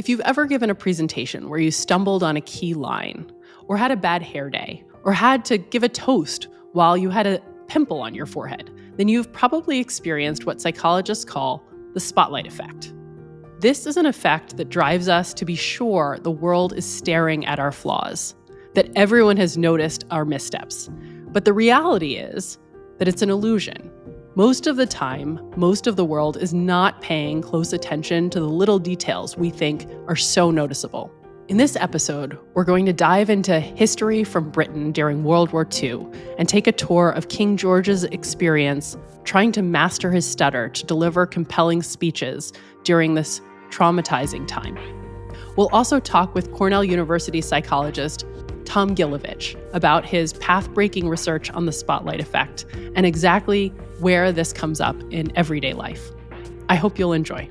If you've ever given a presentation where you stumbled on a key line, or had a bad hair day, or had to give a toast while you had a pimple on your forehead, then you've probably experienced what psychologists call the spotlight effect. This is an effect that drives us to be sure the world is staring at our flaws, that everyone has noticed our missteps. But the reality is that it's an illusion. Most of the time, most of the world is not paying close attention to the little details we think are so noticeable. In this episode, we're going to dive into history from Britain during World War II and take a tour of King George's experience trying to master his stutter to deliver compelling speeches during this traumatizing time. We'll also talk with Cornell University psychologist Tom Gilovich about his path-breaking research on the spotlight effect and exactly where this comes up in everyday life. I hope you'll enjoy.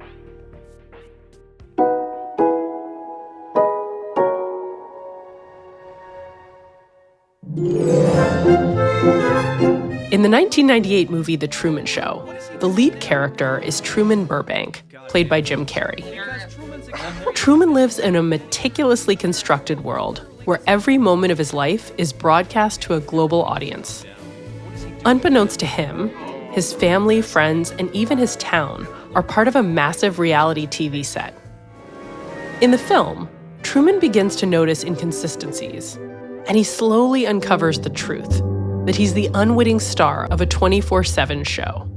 In the 1998 movie The Truman Show, the lead character is Truman Burbank, played by Jim Carrey. Truman lives in a meticulously constructed world where every moment of his life is broadcast to a global audience. Unbeknownst to him, his family, friends, and even his town are part of a massive reality TV set. In the film, Truman begins to notice inconsistencies, and he slowly uncovers the truth that he's the unwitting star of a 24/7 show.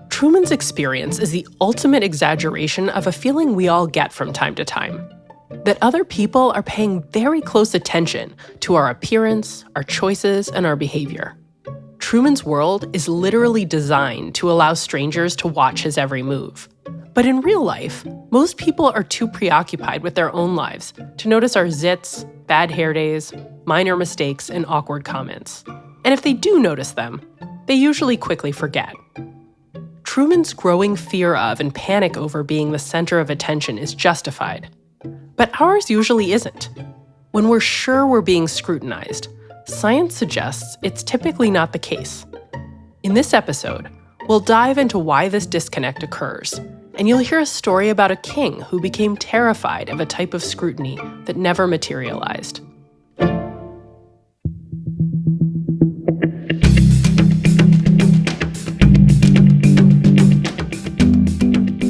Truman's experience is the ultimate exaggeration of a feeling we all get from time to time, that other people are paying very close attention to our appearance, our choices, and our behavior. Truman's world is literally designed to allow strangers to watch his every move. But in real life, most people are too preoccupied with their own lives to notice our zits, bad hair days, minor mistakes, and awkward comments. And if they do notice them, they usually quickly forget. Truman's growing fear of and panic over being the center of attention is justified. But ours usually isn't. When we're sure we're being scrutinized, science suggests it's typically not the case. In this episode, we'll dive into why this disconnect occurs, and you'll hear a story about a king who became terrified of a type of scrutiny that never materialized.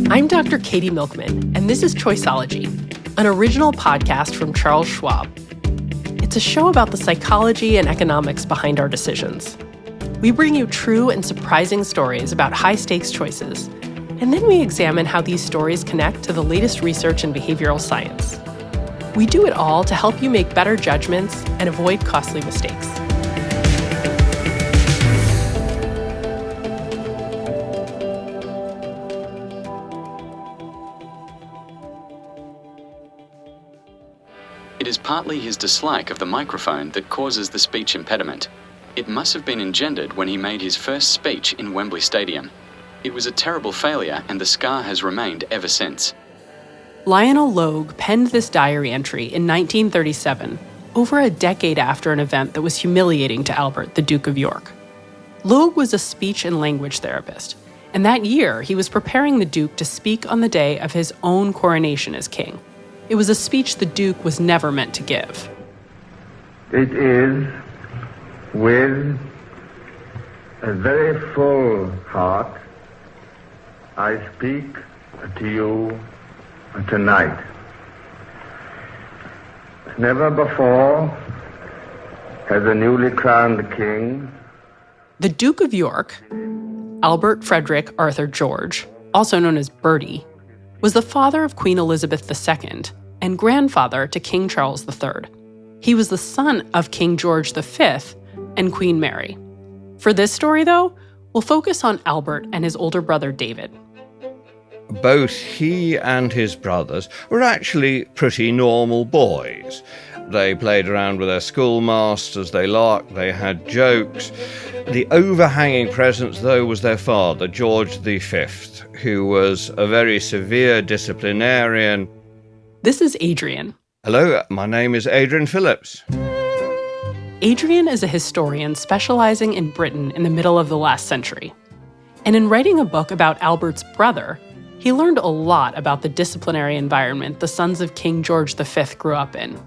I'm Dr. Katie Milkman, and this is Choiceology, an original podcast from Charles Schwab. It's a show about the psychology and economics behind our decisions. We bring you true and surprising stories about high-stakes choices, and then we examine how these stories connect to the latest research in behavioral science. We do it all to help you make better judgments and avoid costly mistakes. It is partly his dislike of the microphone that causes the speech impediment. It must have been engendered when he made his first speech in Wembley Stadium. It was a terrible failure, and the scar has remained ever since. Lionel Logue penned this diary entry in 1937, over a decade after an event that was humiliating to Albert, the Duke of York. Logue was a speech and language therapist, and that year he was preparing the Duke to speak on the day of his own coronation as king. It was a speech the Duke was never meant to give. It is with a very full heart I speak to you tonight. Never before has a newly crowned king. The Duke of York, Albert Frederick Arthur George, also known as Bertie, was the father of Queen Elizabeth II and grandfather to King Charles III. He was the son of King George V and Queen Mary. For this story, though, we'll focus on Albert and his older brother David. Both he and his brothers were actually pretty normal boys. They played around with their schoolmasters, they larked, they had jokes. The overhanging presence, though, was their father, George V, who was a very severe disciplinarian. This is Adrian. Hello, my name is Adrian Phillips. Adrian is a historian specializing in Britain in the middle of the last century. And in writing a book about Albert's brother, He learned a lot about the disciplinary environment the sons of King George V grew up in,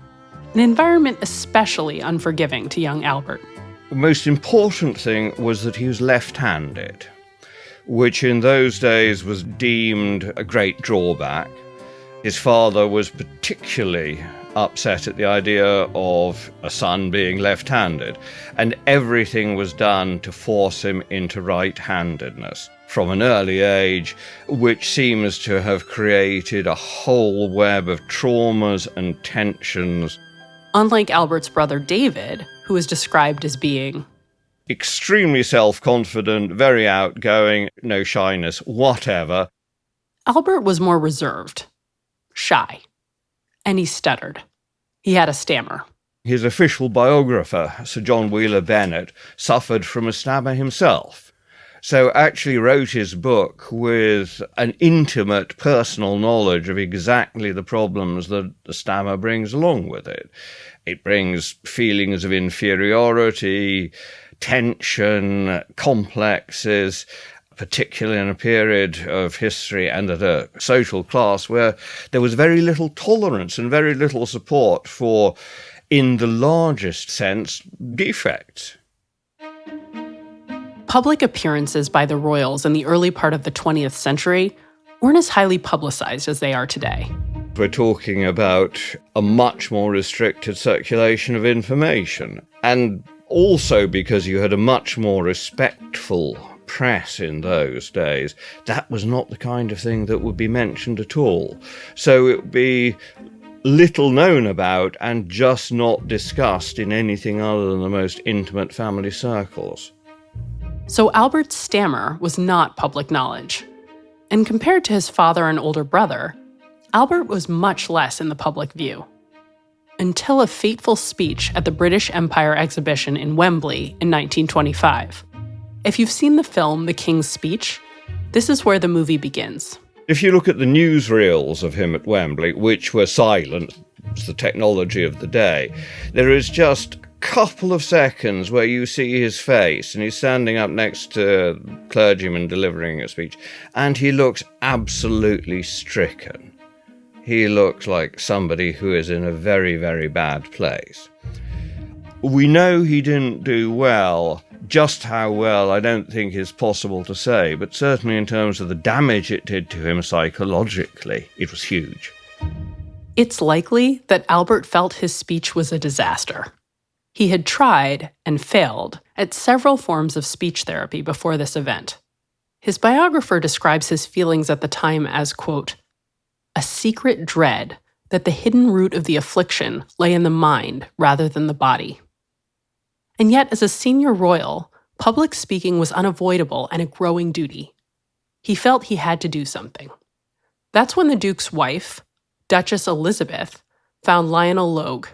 an environment especially unforgiving to young Albert. The most important thing was that he was left-handed, which in those days was deemed a great drawback. His father was particularly upset at the idea of a son being left-handed, and everything was done to force him into right-handedness from an early age, which seems to have created a whole web of traumas and tensions. Unlike Albert's brother David, who is described as being extremely self-confident, very outgoing, no shyness, whatever, Albert was more reserved, shy, and he stuttered. He had a stammer. His official biographer, Sir John Wheeler Bennet, suffered from a stammer himself. So actually wrote his book with an intimate personal knowledge of exactly the problems that the stammer brings along with it. It brings feelings of inferiority, tension, complexes, particularly in a period of history and at a social class where there was very little tolerance and very little support for, in the largest sense, defects. Public appearances by the royals in the early part of the 20th century weren't as highly publicized as they are today. We're talking about a much more restricted circulation of information, and also because you had a much more respectful press in those days, that was not the kind of thing that would be mentioned at all. So it would be little known about and just not discussed in anything other than the most intimate family circles. So Albert's stammer was not public knowledge. And compared to his father and older brother, Albert was much less in the public view. Until a fateful speech at the British Empire exhibition in Wembley in 1925. If you've seen the film The King's Speech, this is where the movie begins. If you look at the newsreels of him at Wembley, which were silent, it's the technology of the day, there is just a couple of seconds where you see his face and he's standing up next to a clergyman delivering a speech, and he looks absolutely stricken. He looks like somebody who is in a very, very bad place. We know he didn't do well. Just how well, I don't think is possible to say, but certainly in terms of the damage it did to him psychologically, it was huge. It's likely that Albert felt his speech was a disaster. He had tried and failed at several forms of speech therapy before this event. His biographer describes his feelings at the time as, quote, a secret dread that the hidden root of the affliction lay in the mind rather than the body. And yet, as a senior royal, public speaking was unavoidable and a growing duty. He felt he had to do something. That's when the Duke's wife, Duchess Elizabeth, found Lionel Logue.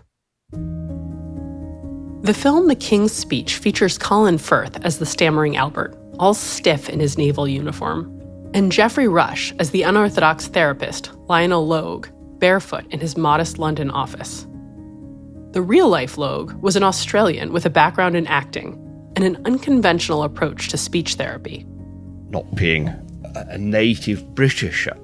The film The King's Speech features Colin Firth as the stammering Albert, all stiff in his naval uniform, and Geoffrey Rush as the unorthodox therapist, Lionel Logue, barefoot in his modest London office. The real-life Logue was an Australian with a background in acting and an unconventional approach to speech therapy. Not being a native Britisher,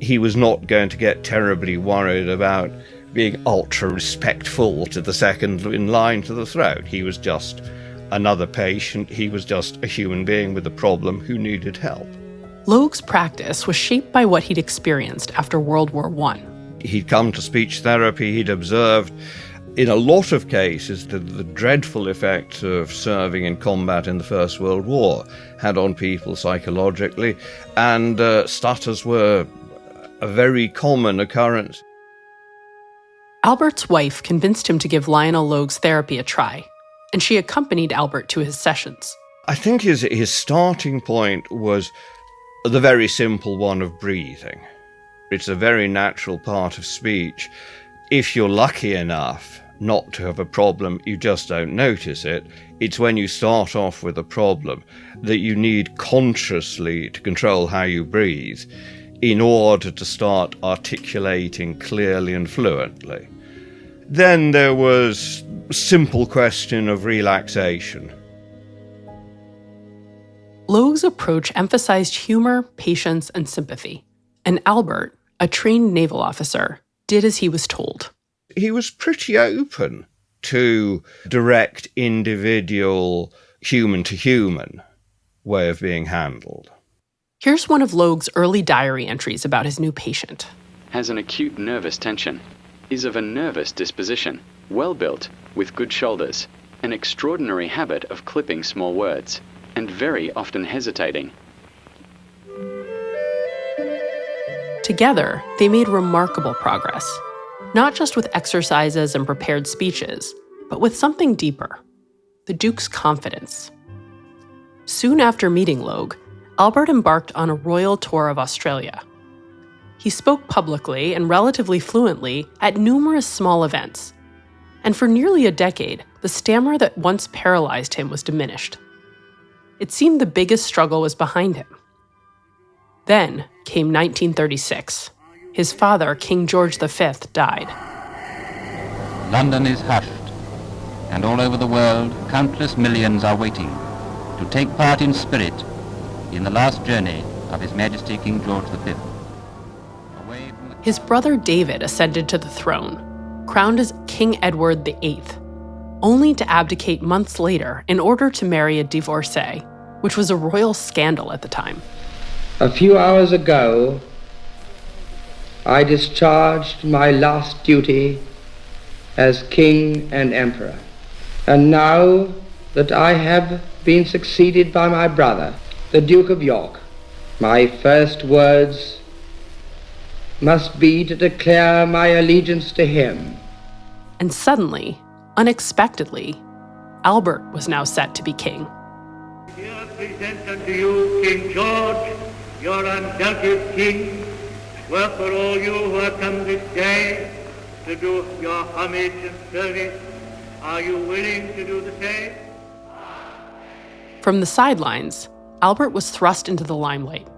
he was not going to get terribly worried about being ultra-respectful to the second in line to the throat. He was just another patient. He was just a human being with a problem who needed help. Logue's practice was shaped by what he'd experienced after World War I. He'd come to speech therapy, he'd observed in a lot of cases the dreadful effects of serving in combat in the First World War had on people psychologically, and stutters were a very common occurrence. Albert's wife convinced him to give Lionel Logue's therapy a try, and she accompanied Albert to his sessions. I think his starting point was the very simple one of breathing. It's a very natural part of speech. If you're lucky enough not to have a problem, you just don't notice it. It's when you start off with a problem that you need consciously to control how you breathe in order to start articulating clearly and fluently. Then there was a simple question of relaxation. Logue's approach emphasized humor, patience, and sympathy, and Albert, a trained naval officer, did as he was told. He was pretty open to direct, individual, human-to-human way of being handled. Here's one of Logue's early diary entries about his new patient. Has an acute nervous tension, is of a nervous disposition, well built, with good shoulders, an extraordinary habit of clipping small words, and very often hesitating. Together, they made remarkable progress, not just with exercises and prepared speeches, but with something deeper, the Duke's confidence. Soon after meeting Logue, Albert embarked on a royal tour of Australia. He spoke publicly and relatively fluently at numerous small events, and for nearly a decade, the stammer that once paralyzed him was diminished. It seemed the biggest struggle was behind him. Then came 1936. His father, King George V, died. London is hushed, and all over the world, countless millions are waiting to take part in spirit in the last journey of His Majesty King George V. His brother David ascended to the throne, crowned as King Edward VIII, only to abdicate months later in order to marry a divorcee, which was a royal scandal at the time. A few hours ago, I discharged my last duty as King and Emperor. And now that I have been succeeded by my brother, the Duke of York, my first words must be to declare my allegiance to him. And suddenly, unexpectedly, Albert was now set to be king. Here present unto you King George, your undoubted king. Wherefore all you who have come this day to do your homage and service, are you willing to do the same? From the sidelines, Albert was thrust into the limelight.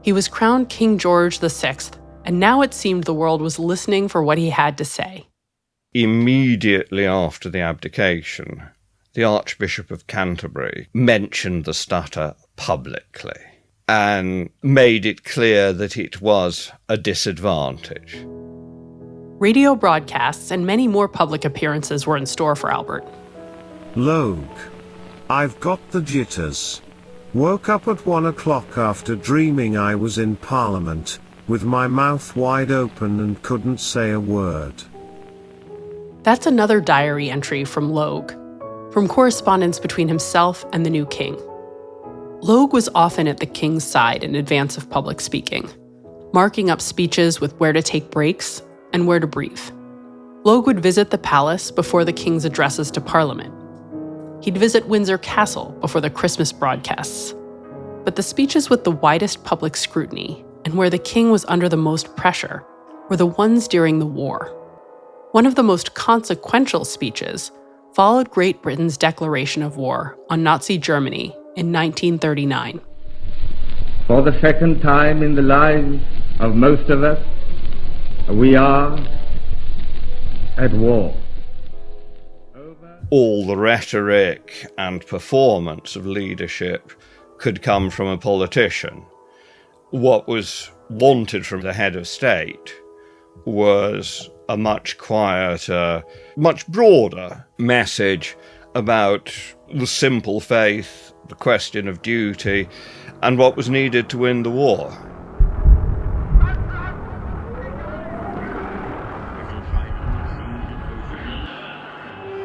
He was crowned King George VI, and now it seemed the world was listening for what he had to say. Immediately after the abdication, the Archbishop of Canterbury mentioned the stutter publicly and made it clear that it was a disadvantage. Radio broadcasts and many more public appearances were in store for Albert. Logue, I've got the jitters. Woke up at 1 o'clock after dreaming I was in Parliament, with my mouth wide open and couldn't say a word. That's another diary entry from Logue, from correspondence between himself and the new king. Logue was often at the king's side in advance of public speaking, marking up speeches with where to take breaks and where to breathe. Logue would visit the palace before the king's addresses to Parliament. He'd visit Windsor Castle before the Christmas broadcasts. But the speeches with the widest public scrutiny and where the king was under the most pressure were the ones during the war. One of the most consequential speeches followed Great Britain's declaration of war on Nazi Germany in 1939. For the second time in the lives of most of us, we are at war. All the rhetoric and performance of leadership could come from a politician. What was wanted from the head of state was a much quieter, much broader message about the simple faith, the question of duty, and what was needed to win the war.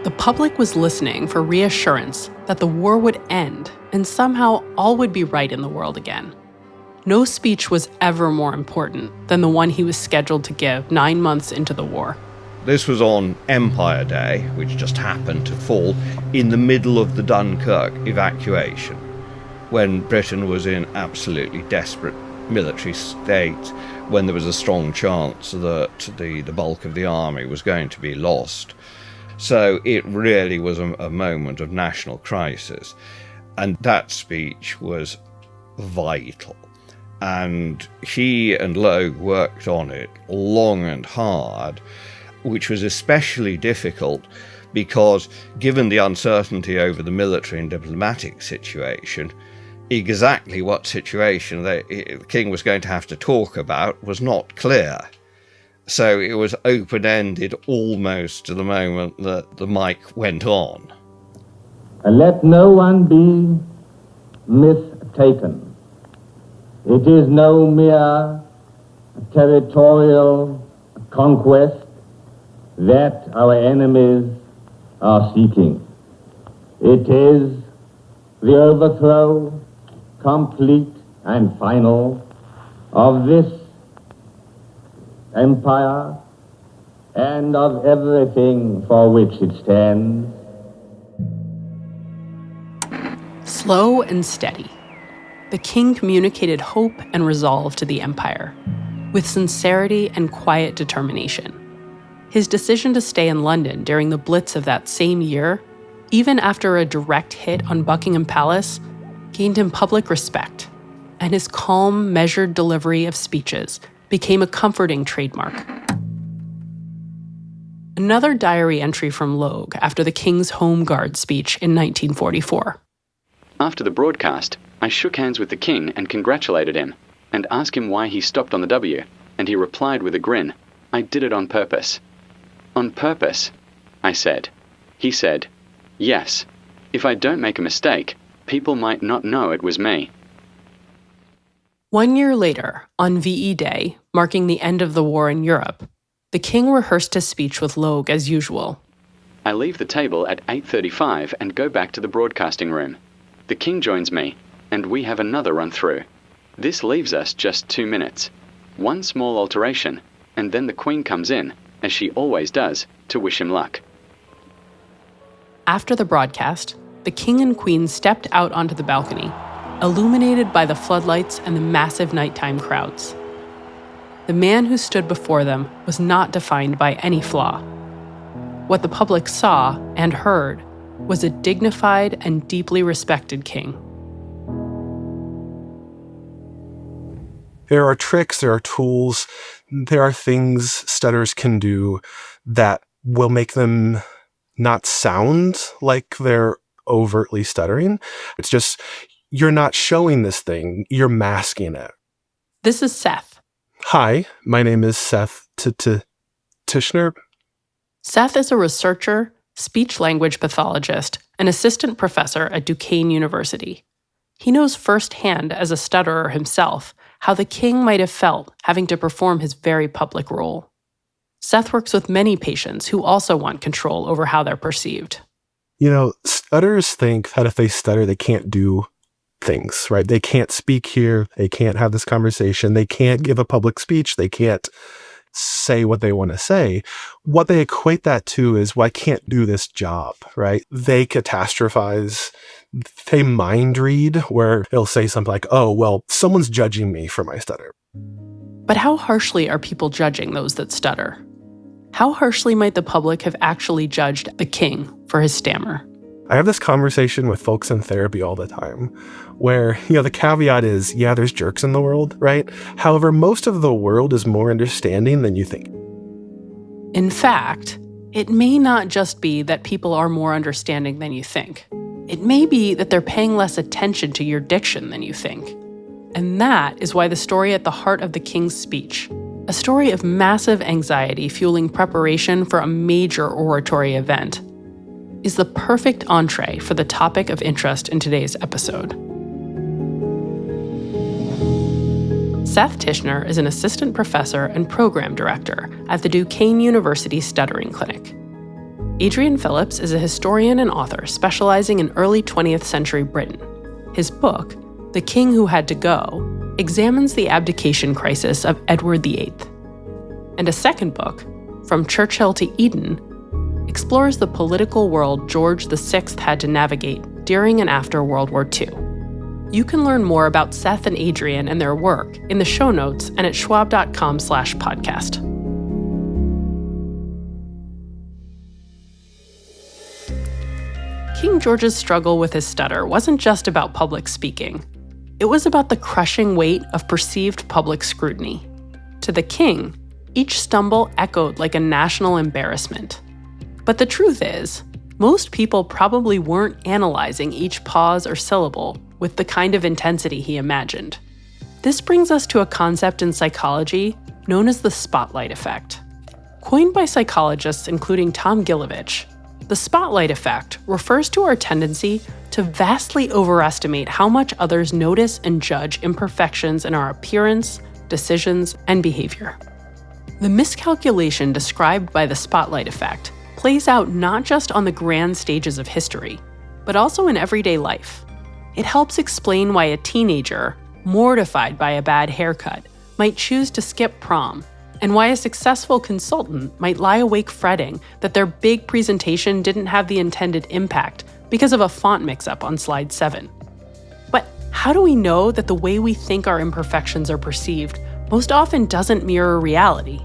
The public was listening for reassurance that the war would end and somehow all would be right in the world again. No speech was ever more important than the one he was scheduled to give 9 months into the war. This was on Empire Day, which just happened to fall in the middle of the Dunkirk evacuation, when Britain was in absolutely desperate military state, when there was a strong chance that the bulk of the army was going to be lost. So it really was a moment of national crisis. And that speech was vital. And he and Logue worked on it long and hard, which was especially difficult because, given the uncertainty over the military and diplomatic situation, exactly what situation the king was going to have to talk about was not clear. So it was open-ended almost to the moment that the mic went on. And let no one be mistaken. It is no mere territorial conquest that our enemies are seeking. It is the overthrow, complete and final, of this empire and of everything for which it stands. Slow and steady, the king communicated hope and resolve to the empire, with sincerity and quiet determination. His decision to stay in London during the Blitz of that same year, even after a direct hit on Buckingham Palace, gained him public respect, and his calm, measured delivery of speeches became a comforting trademark. Another diary entry from Logue after the King's Home Guard speech in 1944. After the broadcast, I shook hands with the king and congratulated him, and asked him why he stopped on the W, and he replied with a grin, "I did it on purpose." "On purpose?" I said. He said, "Yes. If I don't make a mistake, people might not know it was me." 1 year later, on VE Day, marking the end of the war in Europe, the king rehearsed his speech with Logue as usual. I leave the table at 8:35 and go back to the broadcasting room. The king joins me, and we have another run-through. This leaves us just 2 minutes. One small alteration, and then the Queen comes in, as she always does, to wish him luck. After the broadcast, the king and queen stepped out onto the balcony, illuminated by the floodlights and the massive nighttime crowds. The man who stood before them was not defined by any flaw. What the public saw and heard was a dignified and deeply respected king. There are tricks, there are tools, there are things stutters can do that will make them not sound like they're overtly stuttering. It's just, you're not showing this thing, you're masking it. This is Seth. Hi, my name is Seth Tischner. Seth is a researcher, speech-language pathologist, and assistant professor at Duquesne University. He knows firsthand, as a stutterer himself, how the king might have felt having to perform his very public role. Seth works with many patients who also want control over how they're perceived. You know, stutterers think that if they stutter, they can't do things, right? They can't speak here, they can't have this conversation, they can't give a public speech, they can't say what they want to say. What they equate that to is, well, I can't do this job, right? They catastrophize, they mind read, where they'll say something like, oh, well, someone's judging me for my stutter. But how harshly are people judging those that stutter? How harshly might the public have actually judged the king for his stammer? I have this conversation with folks in therapy all the time where, the caveat is, yeah, there's jerks in the world, right? However, most of the world is more understanding than you think. In fact, it may not just be that people are more understanding than you think. It may be that they're paying less attention to your diction than you think. And that is why the story at the heart of the king's speech, a story of massive anxiety fueling preparation for a major oratory event, is the perfect entree for the topic of interest in today's episode. Seth Tischner is an assistant professor and program director at the Duquesne University Stuttering Clinic. Adrian Phillips is a historian and author specializing in early 20th century Britain. His book, The King Who Had to Go, examines the abdication crisis of Edward VIII. And a second book, From Churchill to Eden, explores the political world George VI had to navigate during and after World War II. You can learn more about Seth and Adrian and their work in the show notes and at schwab.com/podcast. King George's struggle with his stutter wasn't just about public speaking. It was about the crushing weight of perceived public scrutiny. To the king, each stumble echoed like a national embarrassment. But the truth is, most people probably weren't analyzing each pause or syllable with the kind of intensity he imagined. This brings us to a concept in psychology known as the spotlight effect. Coined by psychologists including Tom Gilovich, the spotlight effect refers to our tendency to vastly overestimate how much others notice and judge imperfections in our appearance, decisions, and behavior. The miscalculation described by the spotlight effect plays out not just on the grand stages of history, but also in everyday life. It helps explain why a teenager, mortified by a bad haircut, might choose to skip prom, and why a successful consultant might lie awake fretting that their big presentation didn't have the intended impact because of a font mix-up on slide 7. But how do we know that the way we think our imperfections are perceived most often doesn't mirror reality?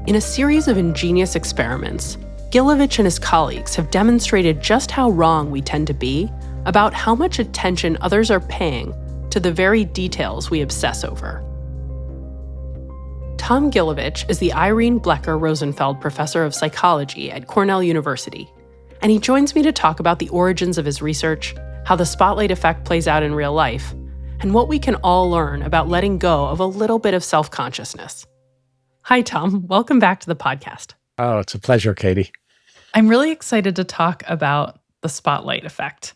In a series of ingenious experiments, Gilovich and his colleagues have demonstrated just how wrong we tend to be about how much attention others are paying to the very details we obsess over. Tom Gilovich is the Irene Blecker Rosenfeld Professor of Psychology at Cornell University, and he joins me to talk about the origins of his research, how the spotlight effect plays out in real life, and what we can all learn about letting go of a little bit of self-consciousness. Hi, Tom. Welcome back to the podcast. Oh, it's a pleasure, Katie. I'm really excited to talk about the spotlight effect.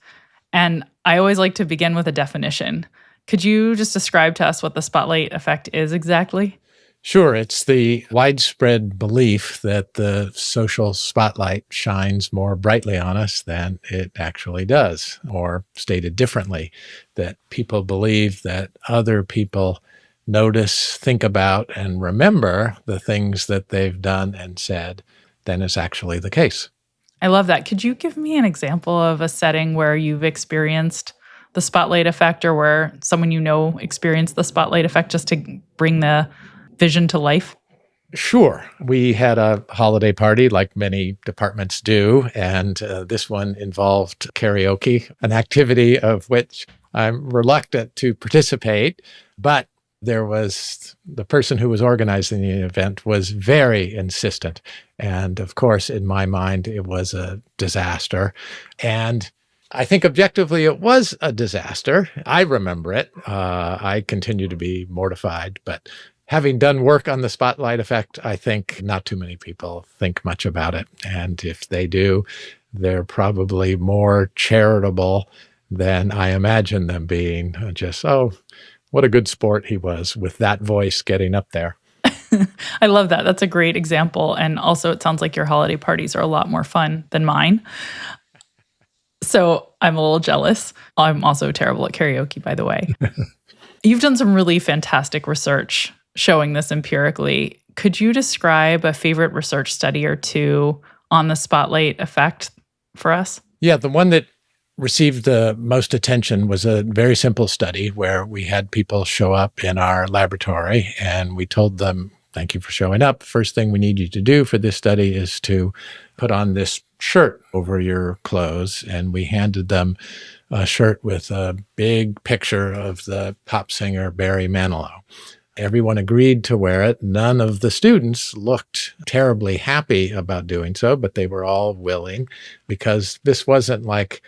And I always like to begin with a definition. Could you just describe to us what the spotlight effect is exactly? Sure. It's the widespread belief that the social spotlight shines more brightly on us than it actually does, or stated differently, that people believe that other people notice, think about, and remember the things that they've done and said than is actually the case. I love that. Could you give me an example of a setting where you've experienced the spotlight effect, or where someone you know experienced the spotlight effect, just to bring the vision to life? Sure. We had a holiday party like many departments do, and this one involved karaoke, an activity of which I'm reluctant to participate, but there was the person who was organizing the event was very insistent. And of course, in my mind, it was a disaster. And I think objectively it was a disaster. I remember it. I continue to be mortified. But having done work on the spotlight effect, I think not too many people think much about it. And if they do, they're probably more charitable than I imagine them being. Just, oh, what a good sport he was with that voice getting up there. I love that. That's a great example. And also, it sounds like your holiday parties are a lot more fun than mine. So I'm a little jealous. I'm also terrible at karaoke, by the way. You've done some really fantastic research showing this empirically. Could you describe a favorite research study or two on the spotlight effect for us? Yeah, the one that received the most attention was a very simple study where we had people show up in our laboratory and we told them, thank you for showing up. First thing we need you to do for this study is to put on this shirt over your clothes. And we handed them a shirt with a big picture of the pop singer Barry Manilow. Everyone agreed to wear it. None of the students looked terribly happy about doing so, but they were all willing, because this wasn't like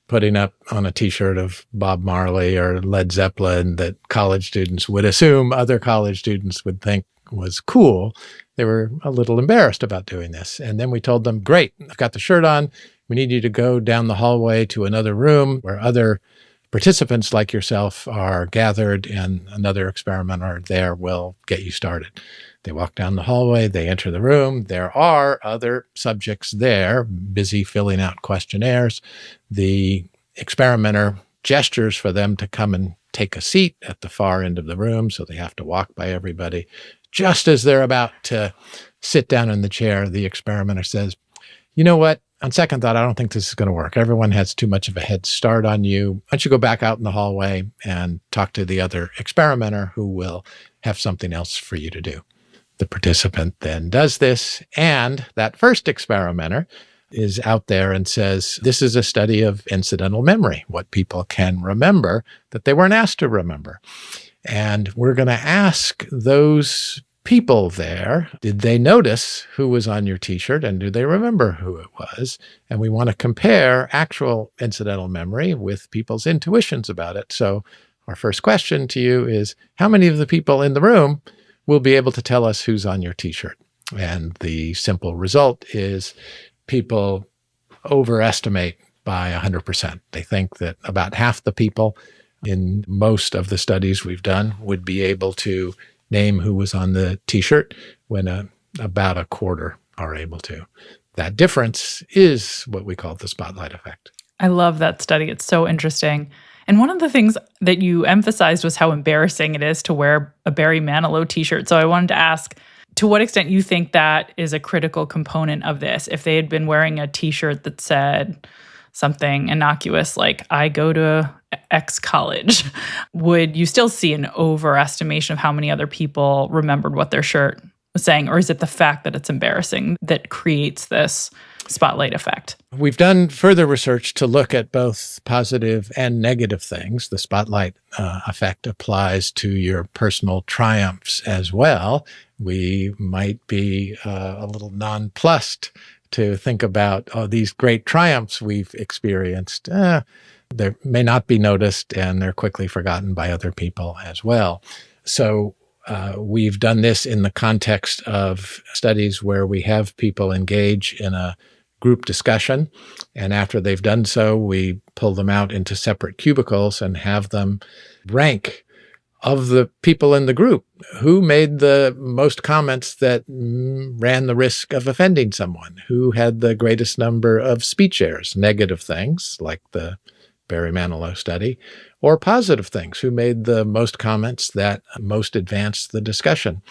putting up on a T-shirt of Bob Marley or Led Zeppelin that college students would assume other college students would think was cool. They were a little embarrassed about doing this. And then we told them, great, I've got the shirt on. We need you to go down the hallway to another room where other participants like yourself are gathered, and another experimenter there will get you started. They walk down the hallway, they enter the room. There are other subjects there, busy filling out questionnaires. The experimenter gestures for them to come and take a seat at the far end of the room, so they have to walk by everybody. Just as they're about to sit down in the chair, the experimenter says, you know what? On second thought, I don't think this is going to work. Everyone has too much of a head start on you. Why don't you go back out in the hallway and talk to the other experimenter who will have something else for you to do. The participant then does this, and that first experimenter is out there and says, this is a study of incidental memory, what people can remember that they weren't asked to remember. And we're going to ask those people there, did they notice who was on your t-shirt and do they remember who it was? And we want to compare actual incidental memory with people's intuitions about it. So our first question to you is, how many of the people in the room will be able to tell us who's on your t-shirt? And the simple result is people overestimate by 100%. They think that about half the people in most of the studies we've done would be able to name who was on the t-shirt when about a quarter are able to. That difference is what we call the spotlight effect. I love that study. It's so interesting. And one of the things that you emphasized was how embarrassing it is to wear a Barry Manilow t-shirt. So I wanted to ask, to what extent you think that is a critical component of this? If they had been wearing a t-shirt that said something innocuous like, I go to X college, would you still see an overestimation of how many other people remembered what their shirt was saying? Or is it the fact that it's embarrassing that creates this spotlight effect? We've done further research to look at both positive and negative things. The spotlight effect applies to your personal triumphs as well. We might be a little nonplussed to think about, these great triumphs we've experienced. They may not be noticed, and they're quickly forgotten by other people as well. So we've done this in the context of studies where we have people engage in a group discussion, and after they've done so, we pull them out into separate cubicles and have them rank of the people in the group who made the most comments that ran the risk of offending someone, who had the greatest number of speech errors, negative things like the Barry Manilow study, or positive things, who made the most comments that most advanced the discussion.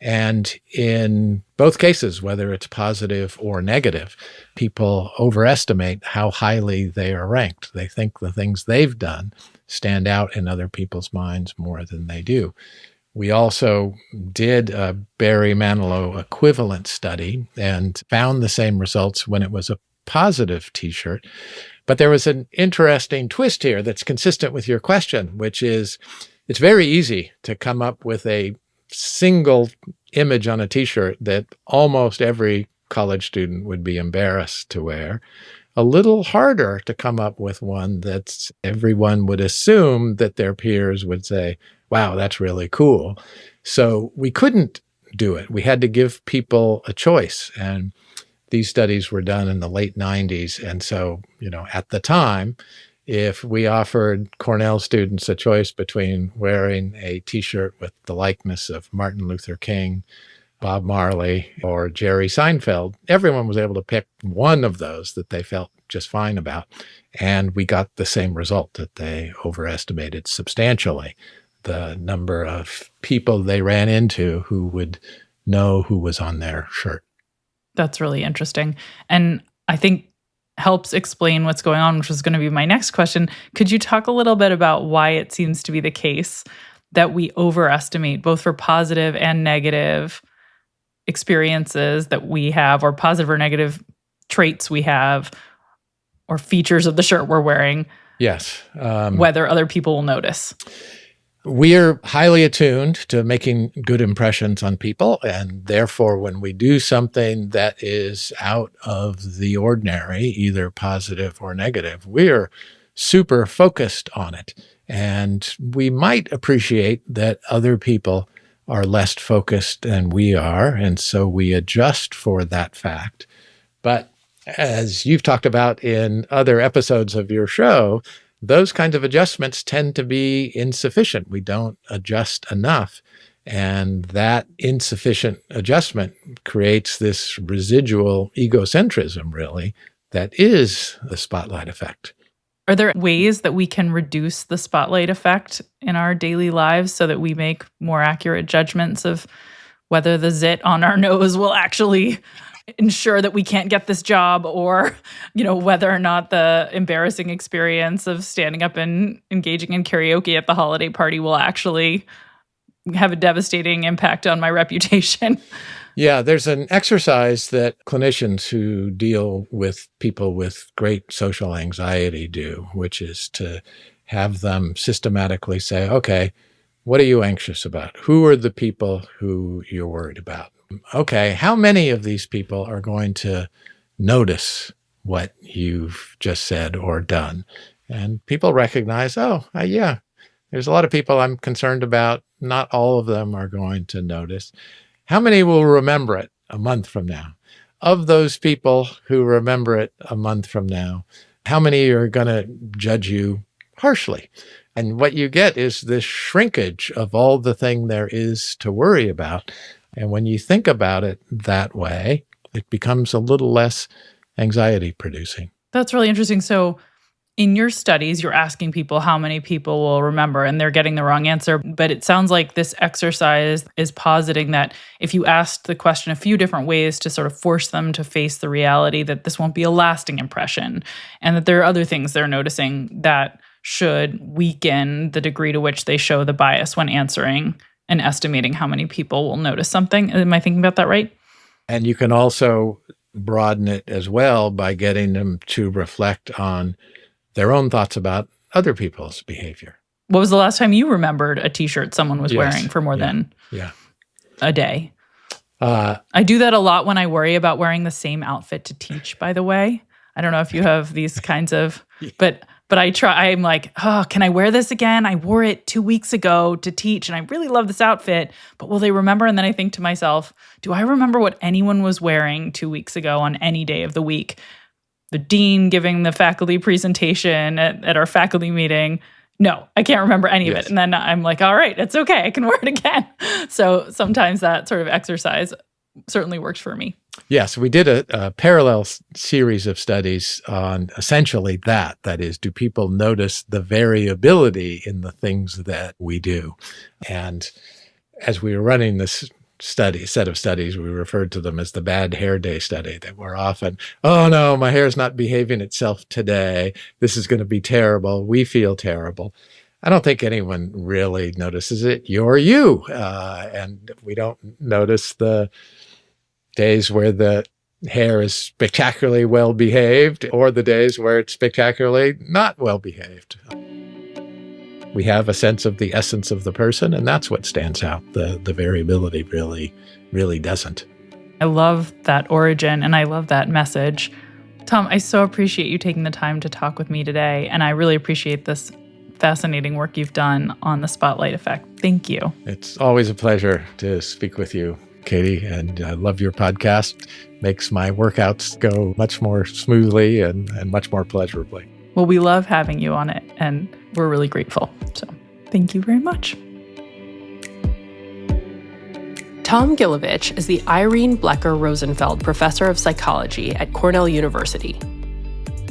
And in both cases, whether it's positive or negative, people overestimate how highly they are ranked. They think the things they've done stand out in other people's minds more than they do. We also did a Barry Manilow equivalent study and found the same results when it was a positive t-shirt. But there was an interesting twist here that's consistent with your question, which is it's very easy to come up with a single image on a t-shirt that almost every college student would be embarrassed to wear. A little harder to come up with one that everyone would assume that their peers would say, wow, that's really cool. So we couldn't do it. We had to give people a choice. And these studies were done in the late 90s. And so, at the time, if we offered Cornell students a choice between wearing a t-shirt with the likeness of Martin Luther King, Bob Marley, or Jerry Seinfeld, everyone was able to pick one of those that they felt just fine about. And we got the same result, that they overestimated substantially the number of people they ran into who would know who was on their shirt. That's really interesting. And I think helps explain what's going on, which was going to be my next question. Could you talk a little bit about why it seems to be the case that we overestimate, both for positive and negative experiences that we have, or positive or negative traits we have, or features of the shirt we're wearing? Yes. Whether other people will notice. We're highly attuned to making good impressions on people, and therefore when we do something that is out of the ordinary, either positive or negative, we're super focused on it. And we might appreciate that other people are less focused than we are, and so we adjust for that fact. But as you've talked about in other episodes of your show, those kinds of adjustments tend to be insufficient. We don't adjust enough. And that insufficient adjustment creates this residual egocentrism, really, that is the spotlight effect. Are there ways that we can reduce the spotlight effect in our daily lives so that we make more accurate judgments of whether the zit on our nose will actually ensure that we can't get this job, or, whether or not the embarrassing experience of standing up and engaging in karaoke at the holiday party will actually have a devastating impact on my reputation? Yeah, there's an exercise that clinicians who deal with people with great social anxiety do, which is to have them systematically say, okay, What are you anxious about? Who are the people who you're worried about? Okay, how many of these people are going to notice what you've just said or done? And people recognize, yeah, there's a lot of people I'm concerned about. Not all of them are going to notice. How many will remember it a month from now? Of those people who remember it a month from now, how many are going to judge you harshly? And what you get is this shrinkage of all the thing there is to worry about. And when you think about it that way, it becomes a little less anxiety producing. That's really interesting. So in your studies, you're asking people how many people will remember, and they're getting the wrong answer. But it sounds like this exercise is positing that if you asked the question a few different ways to sort of force them to face the reality that this won't be a lasting impression, and that there are other things they're noticing that should weaken the degree to which they show the bias when answering and estimating how many people will notice something. Am I thinking about that right? And you can also broaden it as well by getting them to reflect on their own thoughts about other people's behavior. What was the last time you remembered a T-shirt someone was wearing for more than a day? I do that a lot when I worry about wearing the same outfit to teach, by the way. I don't know if you have these kinds of, but I try. I'm like, can I wear this again? I wore it 2 weeks ago to teach, and I really love this outfit, but will they remember? And then I think to myself, do I remember what anyone was wearing 2 weeks ago on any day of the week? The dean giving the faculty presentation at our faculty meeting. No, I can't remember any of it. And then I'm like, all right, it's okay. I can wear it again. So sometimes that sort of exercise certainly works for me. Yes, we did a parallel series of studies on essentially that. That is, do people notice the variability in the things that we do? And as we were running this set of studies, we referred to them as the bad hair day study, that we're often, oh no, my hair's not behaving itself today. This is going to be terrible. We feel terrible. I don't think anyone really notices it. You're you. And we don't notice the days where the hair is spectacularly well behaved or the days where it's spectacularly not well behaved. We have a sense of the essence of the person, and that's what stands out. The variability really doesn't. I love that origin, and I love that message. Tom, I so appreciate you taking the time to talk with me today, and I really appreciate this fascinating work you've done on the spotlight effect. Thank you. It's always a pleasure to speak with you, Katie, and I love your podcast. Makes my workouts go much more smoothly and much more pleasurably. Well, we love having you on it, and we're really grateful. So thank you very much. Tom Gilovich is the Irene Blecker Rosenfeld Professor of Psychology at Cornell University.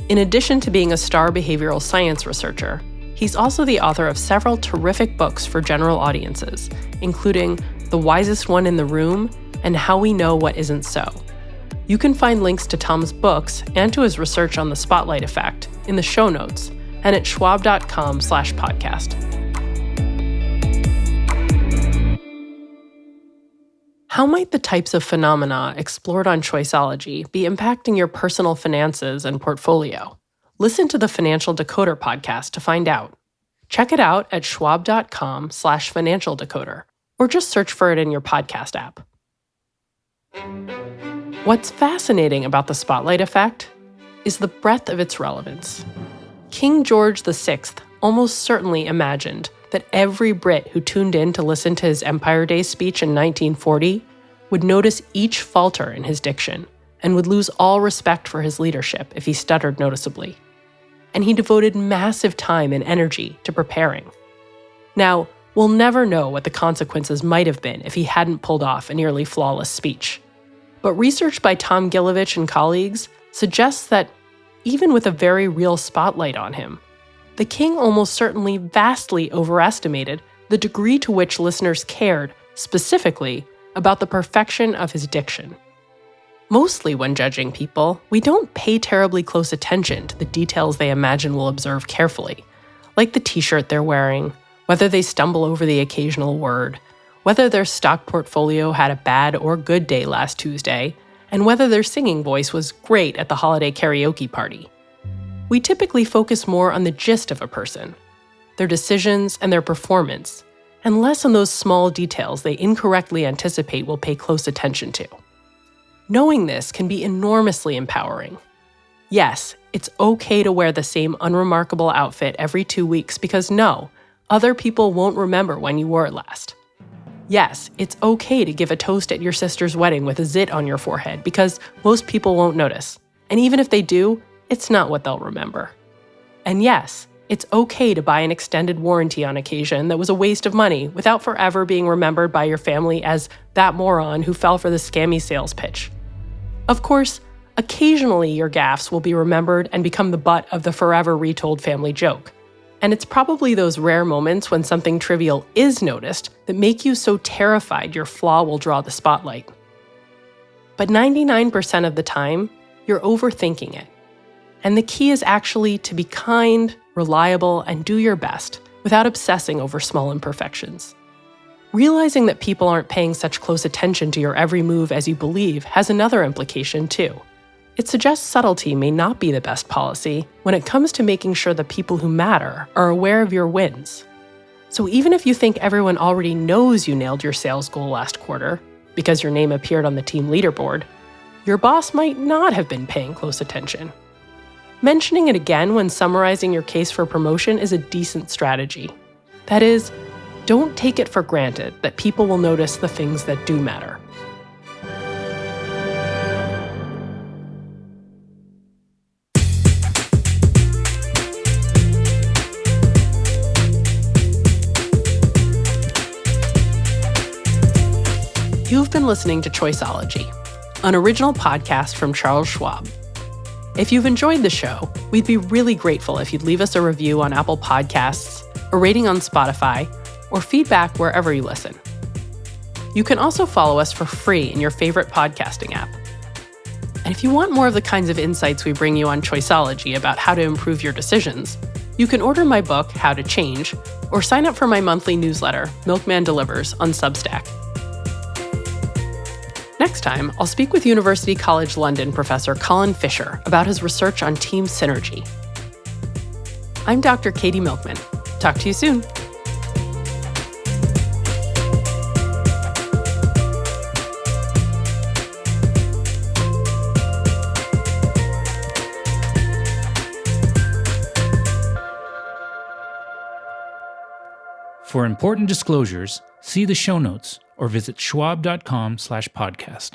In addition to being a star behavioral science researcher, he's also the author of several terrific books for general audiences, including The Wisest One in the Room and How We Know What Isn't So. You can find links to Tom's books and to his research on the spotlight effect in the show notes and at schwab.com/podcast. How might the types of phenomena explored on Choiceology be impacting your personal finances and portfolio? Listen to the Financial Decoder podcast to find out. Check it out at schwab.com/financial decoder, or just search for it in your podcast app. What's fascinating about the spotlight effect is the breadth of its relevance. King George VI almost certainly imagined that every Brit who tuned in to listen to his Empire Day speech in 1940 would notice each falter in his diction and would lose all respect for his leadership if he stuttered noticeably. And he devoted massive time and energy to preparing. Now, we'll never know what the consequences might have been if he hadn't pulled off a nearly flawless speech. But research by Tom Gilovich and colleagues suggests that even with a very real spotlight on him, the king almost certainly vastly overestimated the degree to which listeners cared, specifically, about the perfection of his diction. Mostly when judging people, we don't pay terribly close attention to the details they imagine we'll observe carefully, like the t-shirt they're wearing, whether they stumble over the occasional word, whether their stock portfolio had a bad or good day last Tuesday, and whether their singing voice was great at the holiday karaoke party. We typically focus more on the gist of a person, their decisions and their performance, and less on those small details they incorrectly anticipate will pay close attention to. Knowing this can be enormously empowering. Yes, it's okay to wear the same unremarkable outfit every 2 weeks because no, other people won't remember when you wore it last. Yes, it's okay to give a toast at your sister's wedding with a zit on your forehead because most people won't notice. And even if they do, it's not what they'll remember. And yes, it's okay to buy an extended warranty on occasion that was a waste of money without forever being remembered by your family as that moron who fell for the scammy sales pitch. Of course, occasionally your gaffes will be remembered and become the butt of the forever retold family joke. And it's probably those rare moments when something trivial is noticed that make you so terrified your flaw will draw the spotlight. But 99% of the time, you're overthinking it. And the key is actually to be kind, reliable, and do your best without obsessing over small imperfections. Realizing that people aren't paying such close attention to your every move as you believe has another implication too. It suggests subtlety may not be the best policy when it comes to making sure the people who matter are aware of your wins. So even if you think everyone already knows you nailed your sales goal last quarter because your name appeared on the team leaderboard, your boss might not have been paying close attention. Mentioning it again when summarizing your case for promotion is a decent strategy. That is, don't take it for granted that people will notice the things that do matter. You've been listening to Choiceology, an original podcast from Charles Schwab. If you've enjoyed the show, we'd be really grateful if you'd leave us a review on Apple Podcasts, a rating on Spotify, or feedback wherever you listen. You can also follow us for free in your favorite podcasting app. And if you want more of the kinds of insights we bring you on Choiceology about how to improve your decisions, you can order my book, How to Change, or sign up for my monthly newsletter, Milkman Delivers, on Substack. Next time, I'll speak with University College London professor Colin Fisher about his research on team synergy. I'm Dr. Katie Milkman. Talk to you soon. For important disclosures, see the show notes or visit schwab.com/podcast.